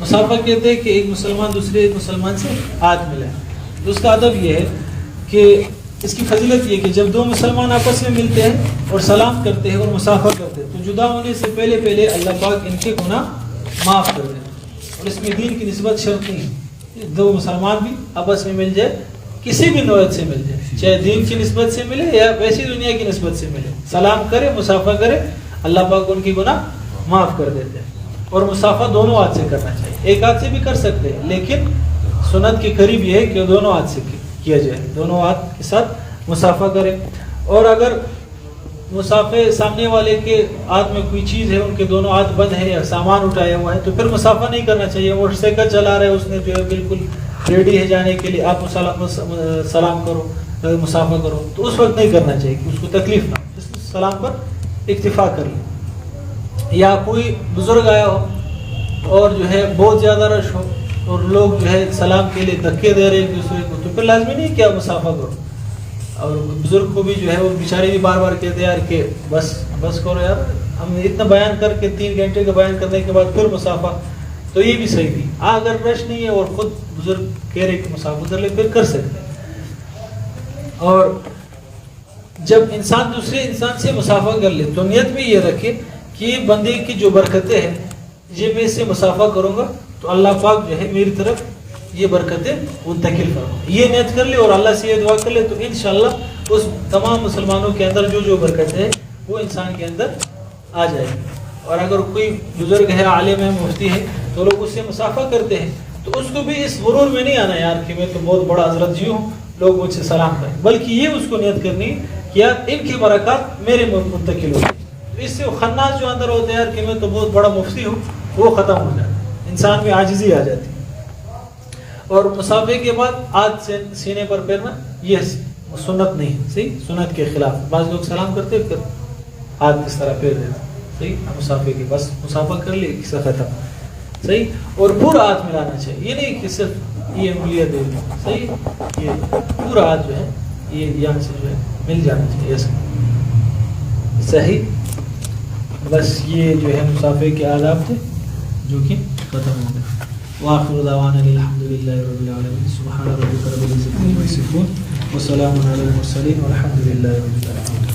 مسافہ کہتے ہیں کہ ایک مسلمان دوسرے مسلمان سے ہاتھ ملائے. تو اس کا ادب یہ ہے کہ اس کی فضیلت یہ کہ جب دو مسلمان آپس میں ملتے ہیں اور سلام کرتے ہیں اور مسافہ کرتے ہیں تو جدا ہونے سے پہلے اللہ پاک ان کے گناہ معاف کر دیتے ہیں. اور اس میں دین کی نسبت شرط نہیں ہے. دو مسلمان بھی آپس میں مل جائے, کسی بھی نوعیت سے مل جائے, چاہے دین کی نسبت سے ملے یا ویسی دنیا کی نسبت سے ملے, سلام کرے مسافہ کرے, اللہ پاک ان کی گناہ معاف کر دیتے ہیں. اور مسافہ دونوں ہاتھ سے کرنا چاہیے. ایک ہاتھ سے بھی کر سکتے ہیں لیکن سنت کے قریب یہ ہے کہ دونوں ہاتھ سے کیا جائے, دونوں ہاتھ کے ساتھ مسافہ کرے. اور اگر مسافے سامنے والے کے ہاتھ میں کوئی چیز ہے, ان کے دونوں ہاتھ بند ہے یا سامان اٹھایا ہوا ہے, تو پھر مسافہ نہیں کرنا چاہیے. موٹر سائیکل چلا رہا ہے, اس نے جو ہے بالکل ریڈی ہے جانے کے لیے, آپ سلام کرو مسافہ کرو, تو اس وقت نہیں کرنا چاہیے کہ اس کو تکلیف نہ ہو, اس سلام پر اکتفا کر لیں. یا کوئی بزرگ آیا ہو اور جو ہے بہت زیادہ رش ہو اور لوگ جو ہے سلام کے لیے دھکے دے رہے ہیں ایک دوسرے کو, تو پھر لازمی نہیں کہ آپ مسافہ کرو. اور بزرگ کو بھی جو ہے وہ بیچارے بھی بار بار کہتے ہیں یار کہ بس کرو یار, ہم اتنا بیان کر کے 3 گھنٹے کا بیان کرنے کے بعد پھر مسافہ, تو یہ بھی صحیح نہیں. اگر رش نہیں ہے اور خود بزرگ کہہ رہے کہ مسافہ کر لے پھر کر سکتے ہیں. اور جب انسان دوسرے انسان سے مسافہ کر لے تو نیت بھی یہ رکھے کہ یہ بندے کی جو برکتیں ہیں, یہ میں اس سے مسافہ کروں گا تو اللہ پاک جو ہے میری طرف یہ برکتیں منتقل کروں. یہ نیت کر لے اور اللہ سے یہ دعا کر لے تو انشاءاللہ اس تمام مسلمانوں کے اندر جو برکتیں ہیں وہ انسان کے اندر آ جائے گی. اور اگر کوئی بزرگ ہے, عالم ہے, مفتی ہے, تو لوگ اس سے مسافہ کرتے ہیں, تو اس کو بھی اس غرور میں نہیں آنا یار کہ میں تو بہت بڑا حضرت جی ہوں, لوگ مجھ سے سلام کریں, بلکہ یہ اس کو نیت کرنی کہ یار ان کی برکات میرے منتقل ہوگی. اس سے خناس جو اندر ہوتا ہے یار کہ میں تو بہت بڑا مفتی ہوں, وہ ختم ہو جاتا ہے, انسان میں عاجزی آ جاتی ہے. اور مسافے کے بعد ہاتھ سے سینے پر پھیرنا یہ سنت نہیں, صحیح, سنت کے خلاف. بعض لوگ سلام کرتے پھر ہاتھ کس طرح پھیر دیتے, صحیح, مسافے کے بس مسافہ کر لے کس طرح ختم, صحیح. اور پورا ہاتھ ملانا چاہیے, یہ نہیں کہ صرف یہ انگلیاں دے دیں, صحیح, یہ پورا ہاتھ جو ہے یہ یہاں سے جو ہے مل جانا چاہیے, صحیح. بس یہ جو ہے مسافے کے آداب تھے جو کہ ختم ہو گئے. وآخر دعوانا الحمد للہ رب العالمین. سبحان ربک رب العزة عما یصفون وسلام علی المرسلین والحمد للہ رب العالمین.